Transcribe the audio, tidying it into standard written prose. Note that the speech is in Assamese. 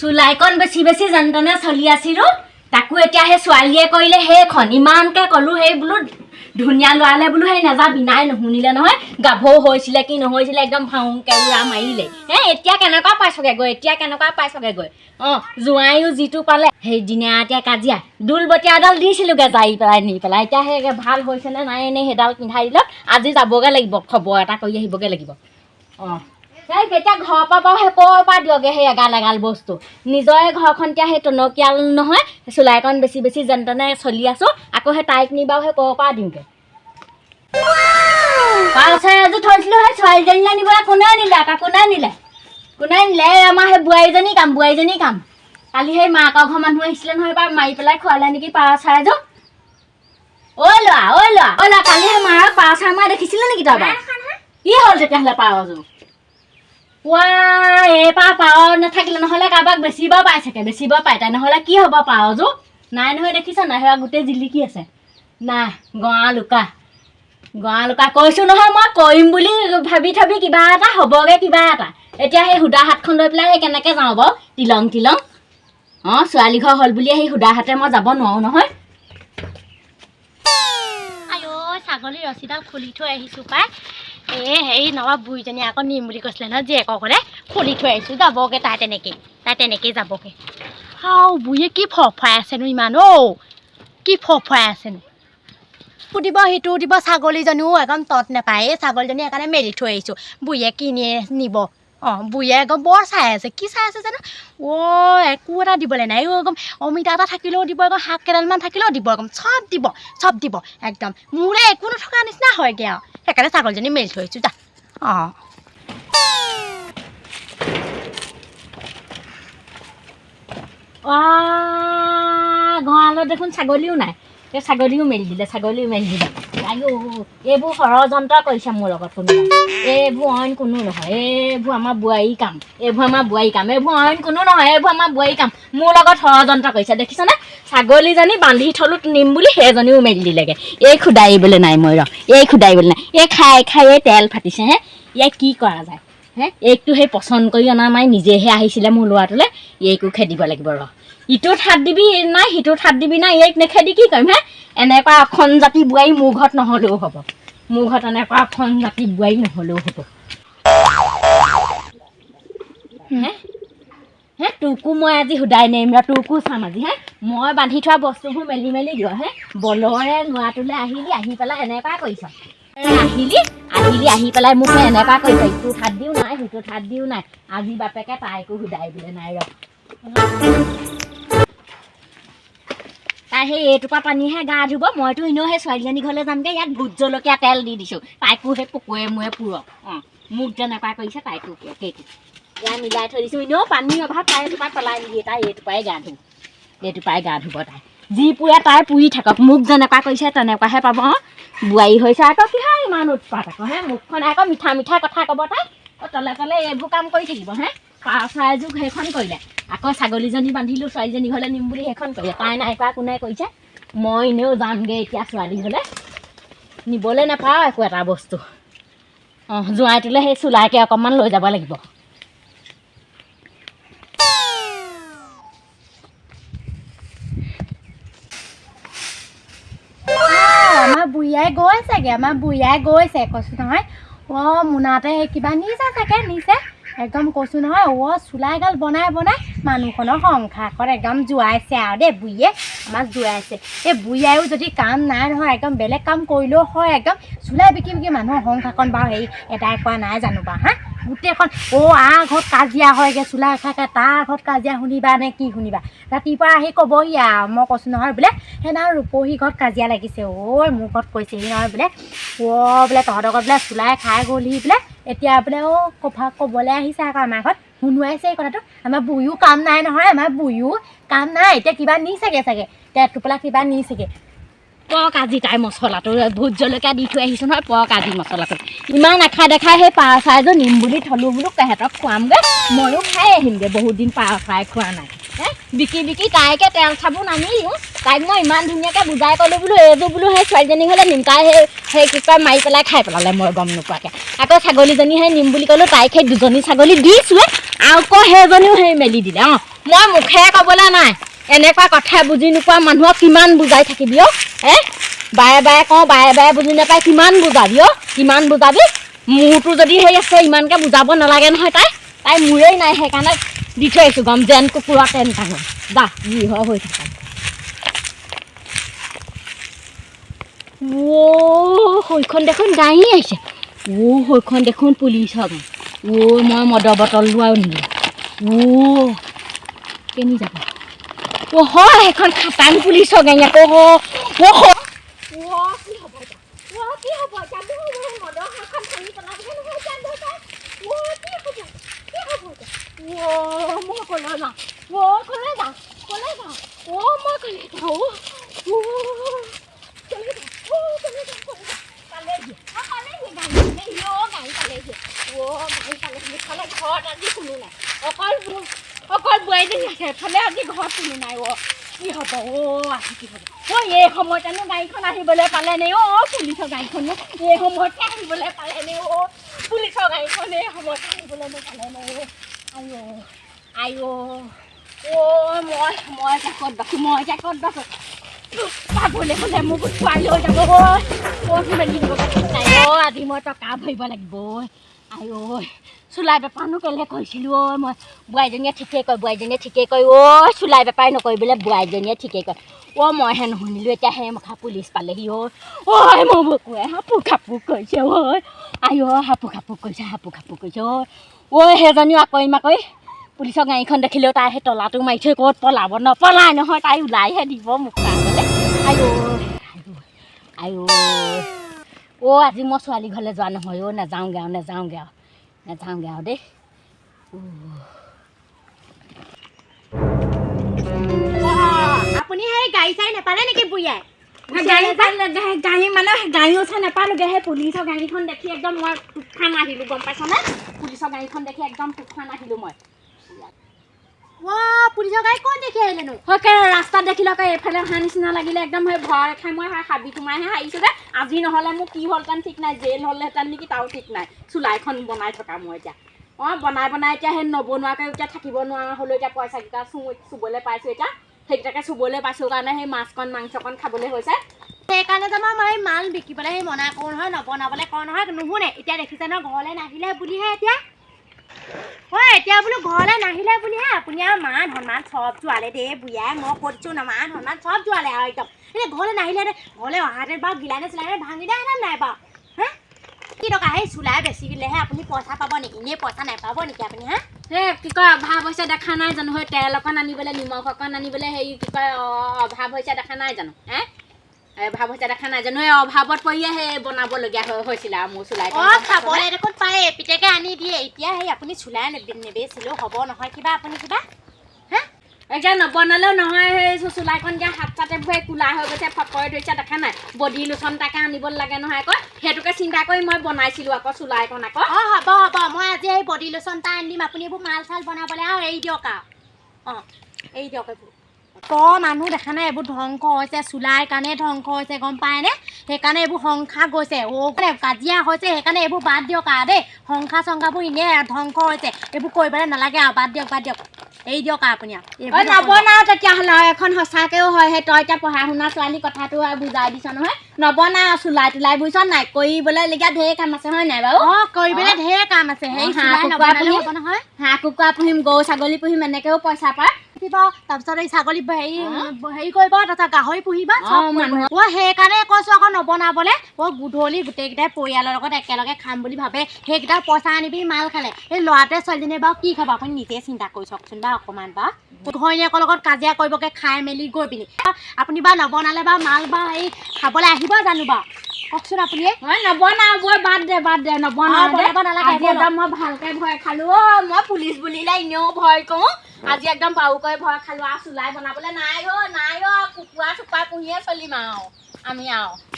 চুলাইকন বেছি বেছি যন্ত্ৰণা চলি আছিলো তাকো এতিয়া সেই ছোৱালীয়ে কৰিলে সেইখন ইমানকে ক'লো সেই বোলো ধুনীয়া ল'ৰালে বোলো সেই নাযাবি নাই নুশুনিলে নহয় গাভৌ হৈছিলে কি নহৈছিলে একদম ভাউংকে উৰা মাৰিলে এতিয়া কেনেকুৱা পাইছগে গৈ জোৱাইও যিটো পালে সেই দিনা এতিয়া কাজিয়া দুলবতীয়া এডাল দিছিলোগে যাই পেলাই নি পেলাই এতিয়া সেই ভাল হৈছে নে নাই নে সেইডাল পিন্ধাই দিলত আজি যাবগে লাগিব খবৰ এটা কৰি আহিবগে লাগিব সেই কেতিয়া ঘৰৰ পৰা বাৰু সেই ক'ৰ পৰা দিয়গে সেই এগাল বস্তু নিজৰে ঘৰখন এতিয়া সেই টনকিয়াল নহয় চুলাইকণ বেছি বেছি যেনে চলি আছো আকৌ সেই তাইক নি বাৰু সেই ক'ৰ পৰা দিওঁগে পালচাৰ এযোৰ থৈছিলো সেই ছোৱালীজনীলৈ নিবলৈ কোনে নিলে আমাৰ সেই বোৱাৰীজনী কাম কালি সেই মাকৰ ঘৰ মানুহ আহিছিলে নহয় এবাৰ মাৰি পেলাই খোৱালে নেকি পালচাৰ এযোৰ ঐ ল'ৰা কালি সেই মাৰ পালচাৰ মই দেখিছিলো নেকি তই বাৰু কি হ'ল তেতিয়াহ'লে পাৰযোৰ পাৰ নাথাকিলে নহ'লে কাৰোবাক বেচিব পায় তাই নহ'লে কি হ'ব পাৰযোৰ নাই নহয় দেখিছ নাই সেয়া গোটেই জিলিকি আছে নাই গঁড়া লুকা কৈছোঁ নহয় মই কৰিম বুলি ভাবি কিবা এটা হ'বগৈ কিবা এটা এতিয়া সেই সুদা হাতখন লৈ পেলাই সেই কেনেকৈ যাওঁ বাৰু তিলং ছোৱালী ঘৰ হ'ল বুলি সেই সুদা হাতে মই যাব নোৱাৰোঁ নহয় ছাগলী ৰছীডাল খুলি থৈ আহিছোঁ পাই হেৰি নবা বুঢ়ীজনী আকৌ নিম বুলি কৈছিলে নহয় জীয়েকৰ ঘৰে খুলি থৈ আহিছোঁ যাবগে তাই তেনেকেই যাবগে বুঢ়ীয়ে কি ফৰফৰাই আছেনো ইমান কি ফৰফৰাই আছেনো সুধিব সিটো দিব ছাগলীজনীও একদম তত নাপায় এই ছাগলীজনী সেইকাৰণে মেলি থৈ আহিছোঁ বুঢ়ীয়ে কিনি নিব বুঢ়ীয়ে একদম বৰ চাই আছে কি চাই আছে জানো একো এটা দিবলৈ নাই একদম অমিতা এটা থাকিলেও দিব একদম শাক কেইডালমান থাকিলেও দিব একদম চব দিব একদম মোৰে একো নথকা নিচিনা হয়গৈ আৰু সেইকাৰণে ছাগলীজনী মেলি থৈ আহিছোঁ যা গঁৰালত দেখোন ছাগলীও নাই সেই ছাগলীও মেলি দিলে এইবোৰ ষড়যন্ত্ৰ কৰিছে মোৰ লগত কোনোবা এইবোৰ অইন কোনো নহয় এইবোৰ আমাৰ বোৱাৰী কাম এইবোৰ অইন কোনো নহয় এইবোৰ আমাৰ বোৱাৰী কাম মোৰ লগত ষড়যন্ত্ৰ কৰিছে দেখিছনে ছাগলীজনী বান্ধি থলো নিম বুলি সেইজনীও মেলি দিলেগৈ এই খুদাইবলৈ নাই মই এই খাই এই তেল ফাটিছে ইয়াক কি কৰা যায় এইকটো সেই পচন্দ কৰি অনা মাই নিজেহে আহিছিলে মোৰ ল'ৰাটোলৈ এইকো খেদিব লাগিব ইটোত হাত দিবি নাই সিটোত হাত দিবি নাই এইক নেখেদি কি কৰিম এনেকুৱা অখন জাতি বোৱাৰী মোৰ ঘৰত নহ'লেও হ'ব এনেকুৱা অখন জাতি বোৱাৰী নহ'লেও হ'ব তোকো মই আজি সুদাই নেম তোকো চাম আজি মই বান্ধি থোৱা বস্তুবোৰ মেলি দিয় বলৰে ল'ৰাটোলৈ আহি পেলাই এনেকুৱা কৰিছ আহি পেলাই মোক এনেকুৱা কৰিছ ইটোত হাত দিও নাই সিটোত হাত দিও নাই আজি বাপেকে তাইকো সুদাই বোলে নাই তাই সেই এইটোপা পানীহে গা ধুব মইতো এনেও সেই ছোৱালীজনী ঘৰলৈ যামগৈ ইয়াত ভোট জলকীয়া তেল দি দিছোঁ তাইকো সেই পকুৱে মুৱে পুৰক মোক যেনেকুৱা কৰিছে তাইকো পুৰক সেইটো ইয়াত মিলাই থৈ দিছোঁ এনেও পানীৰ অভাৱ তাই এইটোপা পেলাই নিদিয়ে তাই এইটোপাই গা ধুব তাই যি পুৰে তাই পুৰি থাকক মোক যেনেকুৱা কৰিছে তেনেকুৱাহে পাব বোৱাৰী হৈছে আকৌ কি হয় ইমান উৎপাত আকৌ মুখখন আকৌ মিঠা কথা ক'ব তাই তলে এইবোৰ কাম কৰি থাকিব পাৰ চৰাইযোগ সেইখন কৰিলে আকৌ ছাগলীজনী বান্ধিলোঁ ছোৱালীজনী ঘৰলৈ নিম বুলি সেইখন কৰিলে তাই নাই কৰা কোনে কৰিছে মই এনেও যামগৈ এতিয়া ছোৱালী ঘৰলৈ নিবলৈ নাপাওঁ একো এটা বস্তু জোঁৱাইটোলৈ সেই চুলাইকে অকণমান লৈ যাব লাগিব আমাৰ বুঢ়ীয়াই গৈছে কৈছোঁ নহয় মোনাতে সেই কিবা নিছে একদম কৈছোঁ নহয় চুলাই গাল বনাই মানুহখনৰ সংসাৰখন একদম জোৱাইছে আৰু দেই বুঢ়ীয়ে আমাক জোৱাইছে এই বুঢ়ীয়াইও যদি কাম নাই নহয় একদম বেলেগ কাম কৰিলেও হয় একদম চুলাই বিকি মানুহৰ সংসাৰখন বাৰু হেৰি এদাই কৰা নাই জানো বাৰু গোটেইখন ঘৰত কাজিয়া হয়গৈ চুলাই খাকে তাৰ ঘৰত কাজিয়া শুনিবা নে কি শুনিবা ৰাতিপুৱা আহি ক'বহি আৰু মই কৈছোঁ নহয় বোলে সেইদিনা ৰূপহী ঘৰত কাজিয়া লাগিছে মোৰ ঘৰত কৈছেহি নহয় বোলে বোলে তহঁতৰ ঘৰত বোলে চুলাই খাই গ'লহি বোলে এতিয়া বোলে ক'বলৈ আহিছে আকৌ আমাৰ ঘৰত শুনোৱাইছে এই কথাটো আমাৰ বুঢ়ীও কাম নাই নহয় এতিয়া কিবা নিছেগৈ চাগে টোপোলা কিবা নিছেগৈ আজি তাই মছলাটো ভোট জলকীয়া দি থৈ আহিছোঁ নহয় আজি মছলাটো ইমান আশা দেখাই সেই পাৰ চৰাইযোৰ নিম বুলি থলোঁ বোলো তেহেঁতক খুৱামগৈ ময়ো খাই আহিমগৈ বহুত দিন পাৰ চৰাই খোৱা নাই বিকি তাইকে তেল চাবোন আনি দিওঁ তাইক মই ইমান ধুনীয়াকৈ বুজাই ক'লোঁ বোলো এইযোৰ বোলো সেই ছোৱালীজনী ঘৰলৈ নিম তাই সেই কি কয় মাৰি পেলাই খাই পেলালে মই গম নোপোৱাকৈ আকৌ ছাগলীজনী সেই নিম বুলি ক'লো তাইক সেই 2জনী ছাগলী দিছোঁৱে আকৌ সেইজনীও সেই মেলি দিলে মই মুখেৰে ক'বলৈ নাই এনেকুৱা কথা বুজি নোপোৱা মানুহক কিমান বুজাই থাকিবি বাৰে বাৰে কওঁ বাৰে বাৰে বুজি নাপায় কিমান বুজাবি কিমান বুজাবি মোৰতো যদি সেই আছে ইমানকৈ বুজাব নালাগে নহয় তাই মোৰেই নাই সেইকাৰণে দি থৈ আহিছোঁ গম যেন কুকুৰা তেন টাঙৰ যা যি হয় হৈ থাকা সেইখন দেখোন গাড়ী আহিছে সেইখন দেখোন পুলিচৰ গাড়ী মই মদৰ বটল লোৱাও নিদিওঁ কেনি যাব হয় সেইখন খাটাং পুলিচৰ গাড়ী আকৌ অকল বোৱাৰীজনী আছে এফালে আজি ঘৰত কোনো নাই কি হ'ব আজি কি হ'ব এই সময়তেনো গাড়ীখন আহিবলৈ পালে নে পুলিচৰ গাড়ীখনো এই সময়তে আহিবলৈ পালে নে পুলিচৰ গাড়ীখন এই সময়তে আহিবলৈ পালে নে মই জাকত বাকো পাবলৈ হ'লে মোক খুৱাই লৈ যাব মেলি দিব নাই আজি মই টকা ভৰিব লাগিব চুলাই বেপাৰনো কেলে কৈছিলোঁ মই বোৱাৰীজনীয়ে ঠিকেই কয় চুলাই বেপাৰ নকৰিবলৈ বোৱাৰীজনীয়ে ঠিকেই কয় মইহে নুশুনিলোঁ এতিয়া সেই মুখা পুলিচ পালেহি মই বকুৱে হাপু খাপু কৰিছে হাপু খাপু কৰিছে সেইজনীও আকৌ ইমাকৈ পুলিচৰ গাড়ীখন দেখিলেও তাই সেই তলাটো মাৰি থৈ ক'ত পলাব নপলাই নহয় তাই ওলাইহে দিব মুখা আগলৈ আজি মই ছোৱালী ঘৰলৈ যোৱা নহয় নাযাওঁগৈ আৰু দেই আপুনি সেই গাড়ী চাই নাপালে নেকি বুঢ়াই গাড়ী মানে গাড়ীও চাই নাপালোগৈ সেই পুলিচৰ গাড়ীখন দেখি একদম মই তুফান আহিলোঁ গম পাইছনে পুলিচৰ গাড়ীখন দেখি একদম তুফান আহিলোঁ মই পুলিচৰ গাড়ী ক'ত দেখি আহিলেনো ৰাস্তাত দেখিলোঁ এইফালে অহা নিচিনা লাগিলে একদম সেই ভয় খাই মই হাবি সোমাইহে আহিছোঁ যে আজি নহ'লে মোক কি হ'লহেঁতেন ঠিক নাই জেল হ'লহেঁতেন নেকি তাও ঠিক নাই চুলাইখন বনাই থকা মই এতিয়া বনাই এতিয়া সেই নবনোৱাকৈ এতিয়া থাকিব নোৱাৰা হ'লেও এতিয়া পইচাকেইটা চুবলৈ পাইছোঁ এতিয়া সেইকেইটাকে চুবলৈ পাইছোঁ কাৰণে সেই মাছকণ মাংসকণ খাবলৈ হৈছে সেইকাৰণে যে মই মাল বিকিবলৈ সেই মনা কৰোঁ নহয় নবনাবলৈ কওঁ নহয় নুশুনে এতিয়া দেখিছে নহয় ঘৰলৈ নাহিলে বুলিহে এতিয়া বোলো ঘৰলৈ নাহিলে বুলিহে আপুনি আৰু মান সন্মান চব যোৱালে দেই বুঢ়াই মই কৈছোঁ ন মান সন্মান চব যোৱালে আৰু একদম এতিয়া ঘৰলৈ নাহিলে ঘৰলৈ অহাহেঁতেন বাৰু গিলানে চিলানে ভাঙি দিয়াহেঁতেন নাই বাৰু কি টকা সেই চুলাই বেছি দিলেহে আপুনি পইচা পাব নেকি এনেই পইচা নাপাব নেকি আপুনি কি কয় অভাৱ হৈছে দেখা নাই জানো সেই তেল অকণ আনিবলৈ নিমখ অকণ আনিবলৈ হেৰি কি কয় অভাৱ হৈছে দেখা নাই জানো অভাৱ হৈছে দেখা নাই জানো এই অভাৱত পৰিয়ে সেই বনাবলগীয়া হৈছিলে আৰু মোৰ চুলাই খাবলৈ দেখোন পাৰে পিতেকে আনি দিয়ে এতিয়া সেই আপুনি চুলাই নেবেচিলেও হ'ব নহয় কিবা আপুনি কিবা এতিয়া নবনালেও নহয় সেই চুলাইখন এতিয়া হাত চাতে ভুৱাই কোলা হৈ গৈছে ফটকৰে ধৰিছে দেখা নাই বডি লোচন তাকে আনিব লাগে নহয় আকৌ সেইটোকে চিন্তা কৰি মই বনাইছিলোঁ আকৌ চুলাইখন আকৌ হ'ব মই আজি এই বডি লোচন এটা আনি দিম আপুনি এইবোৰ মাল চাল বনাবলৈ আৰু এৰি দিয়ক আৰু এৰি দিয়ক এইবোৰ মানুহ দেখা নাই এইবোৰ ধ্বংস হৈছে চুলাই কাৰণে ধ্বংস হৈছে গম পায়নে সেইকাৰণে এইবোৰ সংসাৰ গৈছে কাজিয়া হৈছে সেইকাৰণে এইবোৰ বাদ দিয়ক আৰু দেই সংসাৰ চংসাৰবোৰ এনেই ধ্বংস হৈছে এইবোৰ কৰিবলৈ নালাগে আৰু বাদ দিয়ক এৰি দিয়ক আপুনি নবনাও তেতিয়াহ'লে এখন সঁচাকৈও হয় সেই তই এতিয়া পঢ়া শুনা ছোৱালী কথাটো বুজাই দিছ নহয় নবনাও চুলাই তুলাই বুজিছ নাই কৰিবলৈলগীয়া ঢেৰ কাম আছে হয় নাই বাৰু কৰিবলৈ ঢেৰ কাম আছে হাঁহ কুকুৰা পুহিম গৰু ছাগলী পুহিম এনেকৈও পইচা পায় তাৰপিছত এই ছাগলী হেৰি কৰিব তাৰপিছত গাহৰি পুহিবা সেইকাৰণে কৈছোঁ আকৌ নবনাবলৈ গধূলি গোটেইকেইটাই পৰিয়ালৰ লগত একেলগে খাম বুলি ভাবে সেইকেইটা পইচা আনিবি মাল খালে এই ল'ৰাটোৱে ছোৱালীজনীয়ে বাৰু কি খাব আপুনি নিজে চিন্তা কৰি চাওকচোন বা অকণমান বা ঘৈণীয়েকৰ লগত কাজিয়া কৰিবগৈ খাই মেলি গৈ পিনি আপুনি বা নবনালে বা মাল বা হেৰি খাবলৈ আহিব জানো বাৰু কওকচোন আপুনি নবনাও বৈ বাদ দে নবনাও মই ভালকৈ ভয় খালোঁ মই পুলিচ বুলিলে এনেও ভয় কৰোঁ আজি একদম বাৰুকৈ ভয় খালোঁ আৰু চুলাই বনাবলৈ নাই কুকুৰা চুকুৰা পুহিয়ে চলিম আৰু আমি আৰু